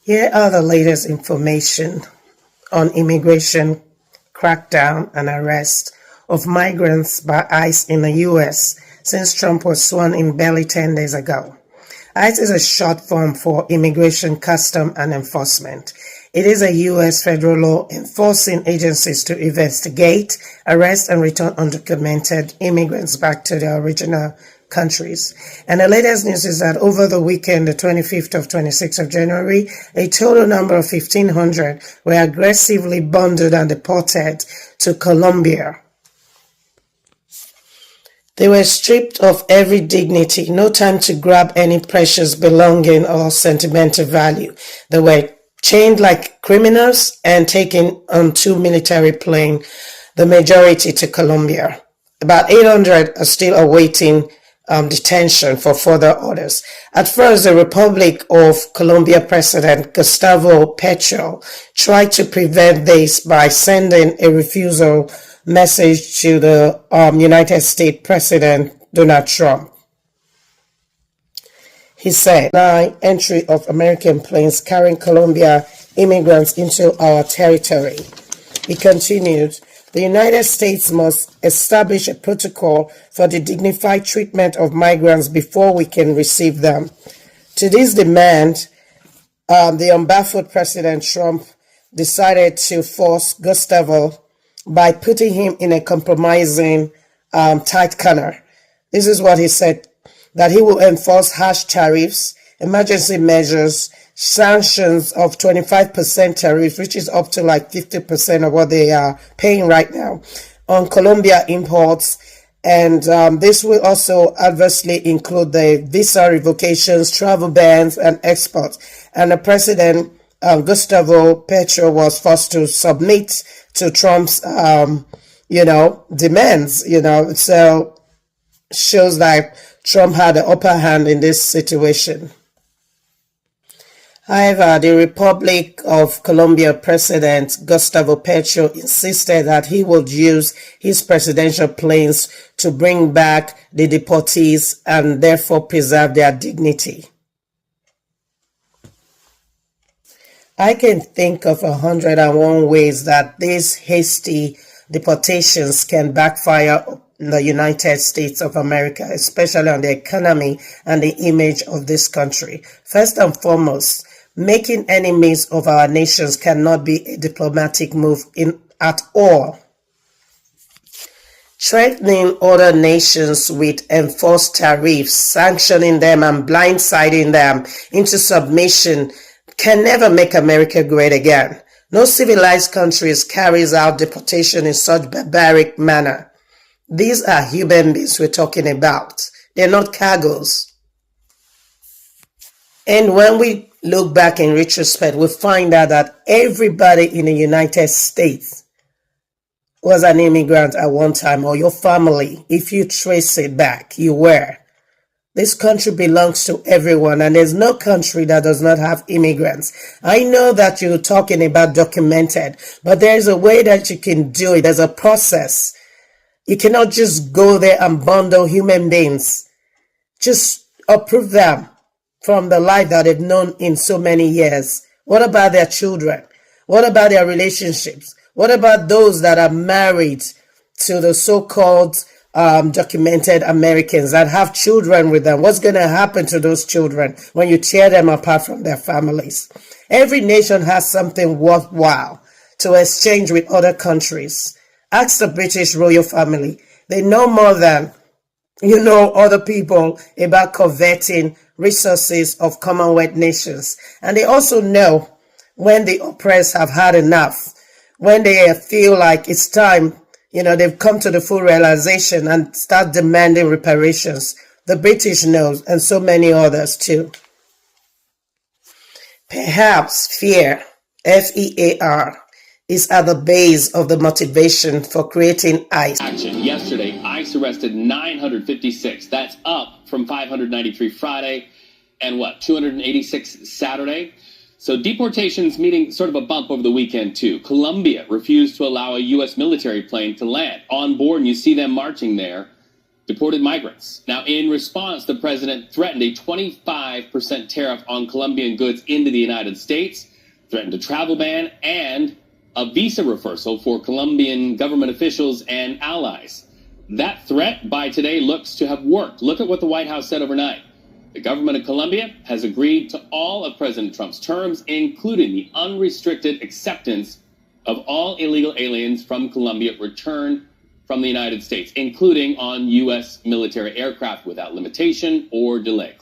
Here are the latest information on immigration crackdown and arrest of migrants by ICE in the U.S. since Trump was sworn in barely 10 days ago. ICE is a short form for Immigration, Custom and Enforcement. It is a U.S. federal law enforcing agencies to investigate, arrest, and return undocumented immigrants back to their original countries. And the latest news is that over the weekend, the 25th of 26th of January, a total number of 1,500 were aggressively bundled and deported to Colombia. They were stripped of every dignity, no time to grab any precious belonging or sentimental value. They were chained like criminals and taken on two military planes, the majority to Colombia. About 800 are still awaiting detention for further orders. At first, the Republic of Colombia President Gustavo Petro tried to prevent this by sending a refusal message to the United States President Donald Trump. He said, "Deny entry of American planes carrying Colombia immigrants into our territory." He continued, "The United States must establish a protocol for the dignified treatment of migrants before we can receive them." To this demand, the unbaffled President Trump decided to force Gustavo by putting him in a compromising tight corner. This is what he said, that he will enforce harsh tariffs, emergency measures, sanctions of 25% tariffs, which is up to like 50% of what they are paying right now, on Colombia imports. And this will also adversely include the visa revocations, travel bans, and exports. And the President, Gustavo Petro, was forced to submit to Trump's, demands, so shows that Trump had the upper hand in this situation. However, the Republic of Colombia President Gustavo Petro insisted that he would use his presidential planes to bring back the deportees and therefore preserve their dignity. I can think of 101 ways that these hasty deportations can backfire on the United States of America, especially on the economy and the image of this country. First and foremost, making enemies of our nations cannot be a diplomatic move at all. Threatening other nations with enforced tariffs, sanctioning them and blindsiding them into submission can never make America great again. No civilized countries carries out deportation in such barbaric manner. These are human beings we're talking about. They're not cargoes. And when we look back in retrospect, we find out that everybody in the United States was an immigrant at one time, or your family. If you trace it back, you were. This country belongs to everyone, and there's no country that does not have immigrants. I know that you're talking about documented, but there's a way that you can do it. There's a process. You cannot just go there and bundle human beings. Just uproot them from the life that they've known in so many years. What about their children? What about their relationships? What about those that are married to the so-called documented Americans that have children with them? What's going to happen to those children when you tear them apart from their families? Every nation has something worthwhile to exchange with other countries. Ask the British royal family. They know more than, other people about coveting resources of Commonwealth nations. And they also know when the oppressed have had enough, when they feel like it's time, they've come to the full realization and start demanding reparations. The British knows, and so many others too. Perhaps fear, F-E-A-R, is at the base of the motivation for creating ICE. Action. Yesterday, ICE arrested 956. That's up from 593 Friday and 286 Saturday. So deportations meeting sort of a bump over the weekend, too. Colombia refused to allow a U.S. military plane to land on board, and you see them marching there. deported migrants. Now, in response, the president threatened a 25% tariff on Colombian goods into the United States, threatened a travel ban, and a visa reversal for Colombian government officials and allies. That threat by today looks to have worked. Look at what the White House said overnight. The government of Colombia has agreed to all of President Trump's terms, including the unrestricted acceptance of all illegal aliens from Colombia returned from the United States, including on U.S. military aircraft without limitation or delay.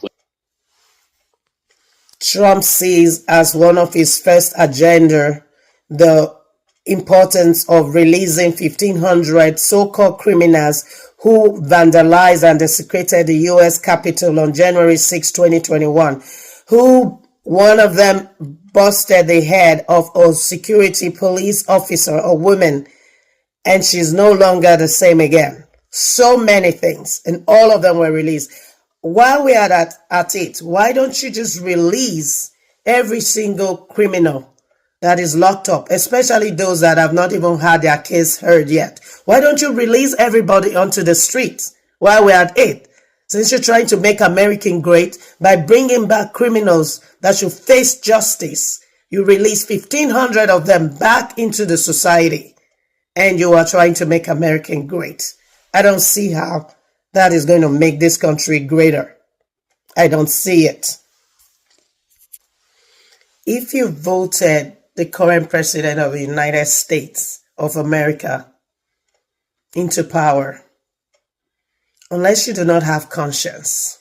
Trump sees as one of his first agenda the importance of releasing 1,500 so-called criminals who vandalized and desecrated the U.S. Capitol on January 6, 2021, who one of them busted the head of a security police officer, a woman, and she's no longer the same again. So many things, and all of them were released. While we are at it, why don't you just release every single criminal that is locked up, especially those that have not even had their case heard yet? Why don't you release everybody onto the streets while we're at it? Since you're trying to make America great by bringing back criminals that should face justice, you release 1,500 of them back into the society, and you are trying to make America great. I don't see how that is going to make this country greater. I don't see it. If you voted the current president of the United States of America into power, unless you do not have conscience,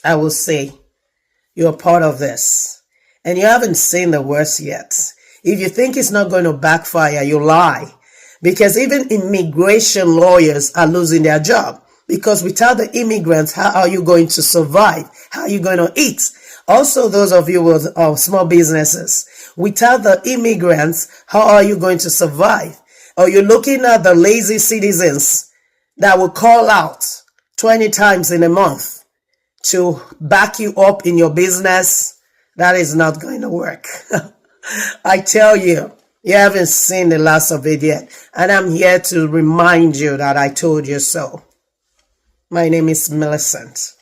I will say you're part of this. And you haven't seen the worst yet. If you think it's not going to backfire, you lie. Because even immigration lawyers are losing their job. Because without the immigrants, how are you going to survive? How are you going to eat? Also, those of you with small businesses, without the immigrants, how are you going to survive? Or you're looking at the lazy citizens that will call out 20 times in a month to back you up in your business. That is not going to work. I tell you, you haven't seen the last of it yet. And I'm here to remind you that I told you so. My name is Millicent.